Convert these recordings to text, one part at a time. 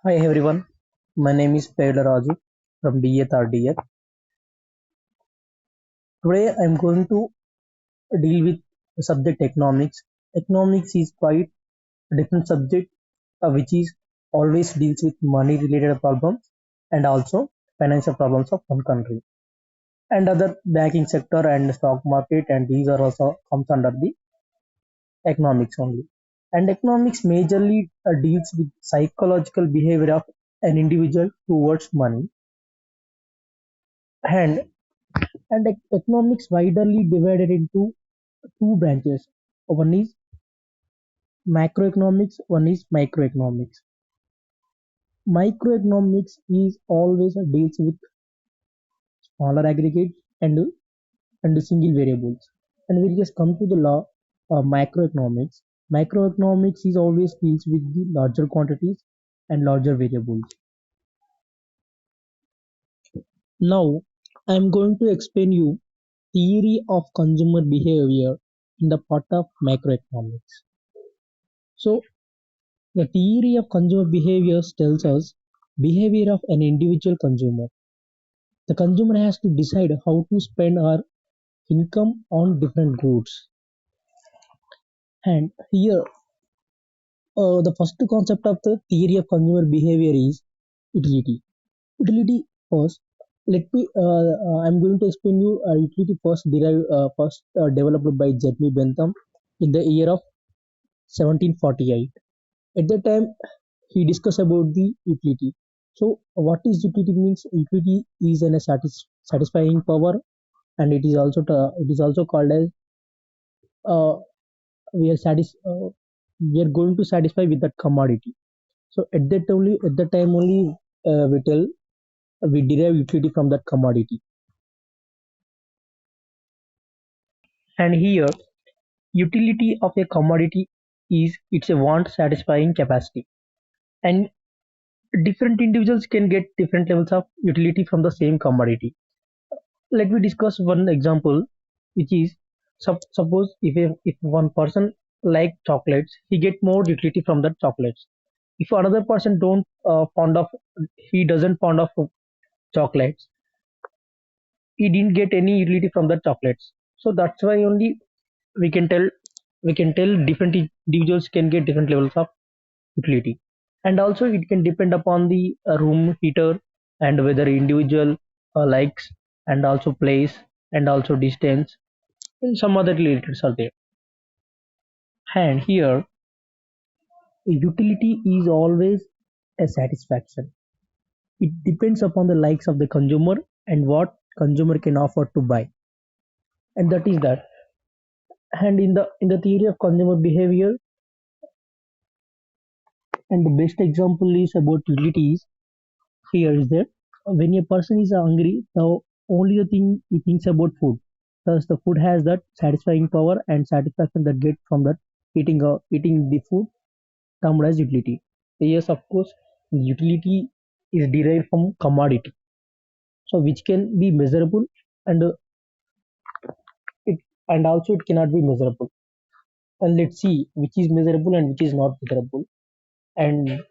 Hi everyone, my name is Pedro Raju from DA Third Year. Today I am going to deal with the subject economics. Economics is quite a different subject which is always deals with money related problems and also financial problems of one country and other banking sector and stock market, and these are also comes under the economics only. And economics majorly deals with psychological behavior of an individual towards money, and economics widely divided into two branches. One is macroeconomics, one is microeconomics. Microeconomics is always deals with smaller aggregates and single variables. And we just come to the law macroeconomics. Macroeconomics is always deals with the larger quantities and larger variables. Now I am going to explain you theory of consumer behavior in the part of macroeconomics. So the theory of consumer behaviors tells us behavior of an individual consumer. The consumer has to decide how to spend our income on different goods. And here, the first concept of the theory of consumer behavior is utility. Utility first. I'm going to explain you utility first developed by Jeremy Bentham in the year of 1748. At that time, he discussed about the utility. So, what is utility means? Utility is an satisfying power, and it is also called as uh, we are we are going to satisfy with that commodity. So, at that time only we derive utility from that commodity. And here, utility of a commodity is it's a want satisfying capacity, and different individuals can get different levels of utility from the same commodity. Let me discuss one example, which is suppose if one person like chocolates, he get more utility from the chocolates. If another person don't fond of he doesn't fond of chocolates, he didn't get any utility from the chocolates. So that's why only we can tell we can tell different individuals can get different levels of utility. And also it can depend upon the room heater, and whether individual likes, and also place, and also distance, and some other relatives are there. And here utility is always a satisfaction. It depends upon the likes of the consumer and what consumer can afford to buy, and that is that. And in the theory of consumer behavior, and the best example is about utilities. Here is that when a person is hungry, the only thing he thinks about food. Thus, the food has that satisfying power and satisfaction that get from that eating the food, termed as utility. Yes, of course, utility is derived from commodity, so which can be measurable, and it and also it cannot be measurable. And let's see which is measurable and which is not measurable. And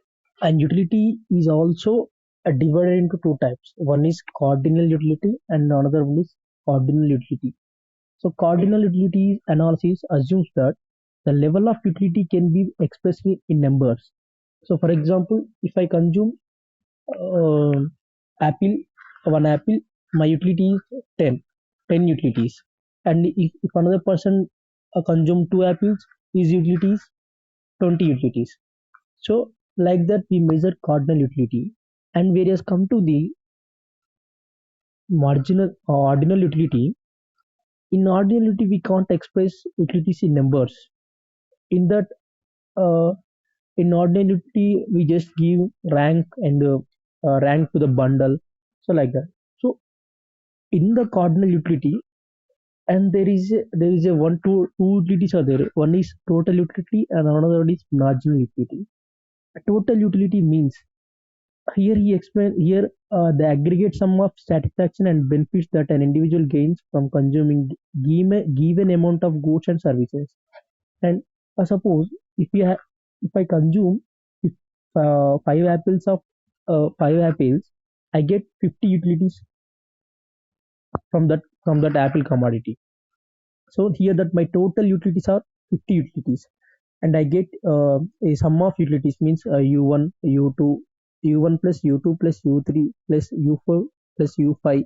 utility is also divided into two types. One is cardinal utility and another one is ordinal utility. So cardinal utility analysis assumes that the level of utility can be expressed in numbers. So for example, if I consume uh, apple one apple, my utility is 10 utilities. And if another person consume two apples, his utility is 20 utilities. So like that we measure cardinal utility. And whereas come to the marginal ordinal utility, in ordinal utility we can't express utilities in numbers. In that uh, in ordinal utility we just give rank and rank to the bundle, so like that. So in the cardinal utility, and there is a two utilities are there. One is total utility and another one is marginal utility. Total utility means, here he explained here the aggregate sum of satisfaction and benefits that an individual gains from consuming given amount of goods and services. And suppose if I consume five apples, I get 50 utilities from that apple commodity. So here that my total utilities are 50 utilities, and I get a sum of utilities means u1, u2, u1 plus u2 plus u3 plus u4 plus u5,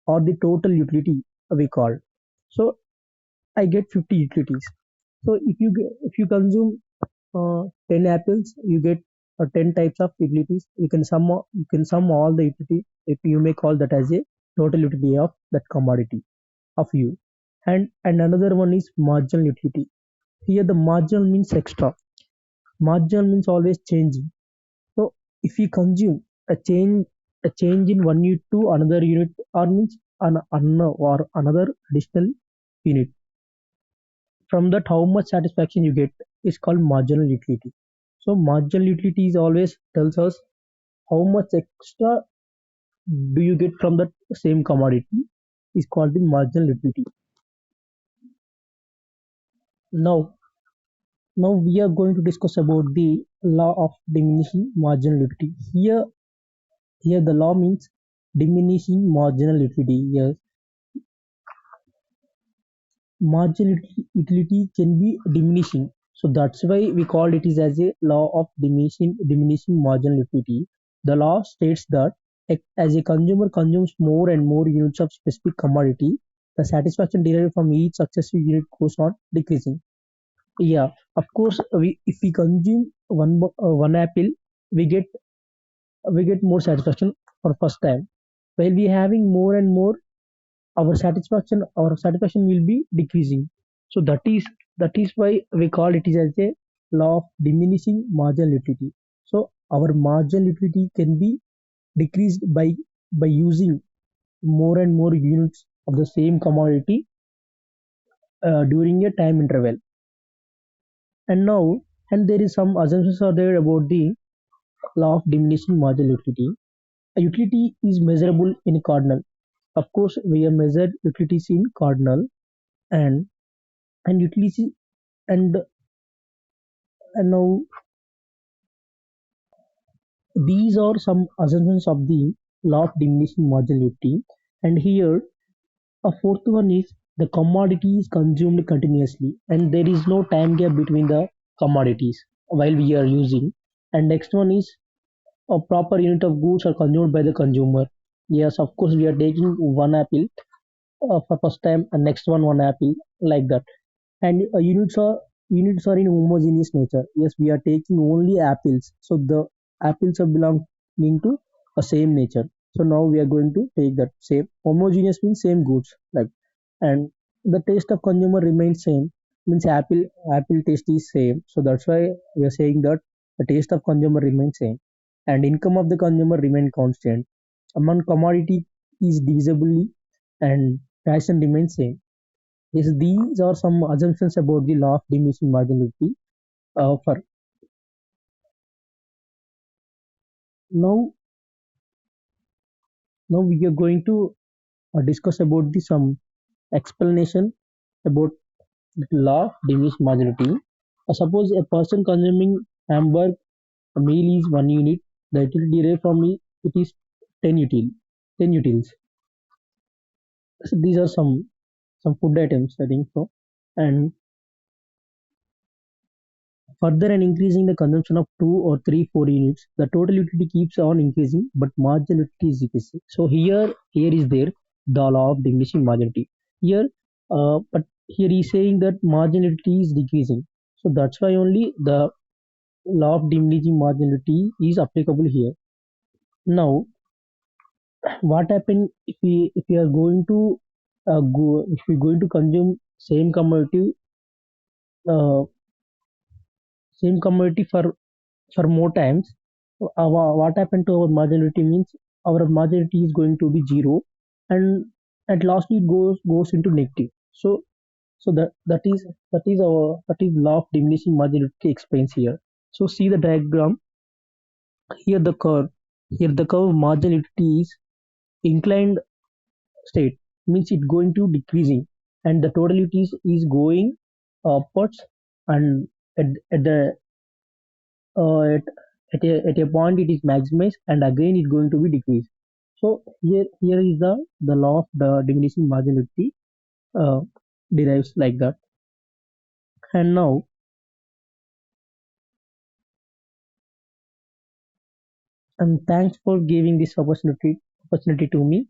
or the total utility we call. So I get 50 utilities. So if you consume 10 apples, you get 10 types of utilities. You can sum all the utility. If you may call that as a total utility of that commodity of you. And another one is marginal utility. Here the marginal means extra. Marginal means always changing. So if you consume a change in one unit to another unit, or means or another additional unit, from that how much satisfaction you get is called marginal utility. So marginal utility is always tells us how much extra do you get from that same commodity, is called the marginal utility. Now now we are going to discuss about the law of diminishing marginal utility. Here the law means diminishing marginal utility. Yes, marginal utility can be diminishing, so that's why we call it is as a law of diminishing marginal utility. The law states that as a consumer consumes more and more units of specific commodity, the satisfaction derived from each successive unit goes on decreasing. Yeah, of course, if we consume one apple, we get more satisfaction for first time. While we having more and more, our satisfaction will be decreasing. So that is why we call it is as a law of diminishing marginal utility. So our marginal utility can be decreased by using more and more units of the same commodity during a time interval. And there is some assumptions are there about the law of diminishing marginal utility. A utility is measurable in cardinal. Of course, we have measured utilities in cardinal, and and utility and now these are some assumptions of the law of diminishing marginality. And here a fourth one is the commodity is consumed continuously and there is no time gap between the commodities while we are using. And next one is a proper unit of goods are consumed by the consumer. Yes, of course, we are taking one apple for first time, and next one apple, like that. And units are in homogeneous nature. Yes, we are taking only apples, so the apples are belonging to a same nature. So now we are going to take that same homogeneous means same goods, like. And the taste of consumer remains same, means apple taste is same, so that's why we are saying that the taste of consumer remains same, and income of the consumer remain constant. Among commodity is divisibly, and fashion remains same. Yes, these are some assumptions about the law of diminishing marginality. For now, now we are going to discuss about the some explanation about the law of diminished marginality. Suppose a person consuming hamburger meal is 1 unit, the utility derived from it is 10 utils. So these are some food items, I think so. And further and increasing the consumption of 2 or 3 4 units, the total utility keeps on increasing, but marginal utility is decreasing. So here is there the law of diminishing marginality. Here, but here he's saying that marginality is decreasing. So that's why only the law of diminishing marginality is applicable here. Now, what happen if we are going to go if we're going to consume uh, same commodity for more times, what happened to our marginality means our marginality is going to be zero, and at lastly it goes into negative. So that is law of diminishing marginality explains here. So see the diagram. Here the curve here the curve marginality is inclined state, means it going to decreasing, and the totality is going upwards. And at, at the at At a point it is maximized and again it's going to be decreased. So here is the law of the diminishing marginality uh, derives like that. And now, and thanks for giving this opportunity to me.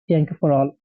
Thank you for all.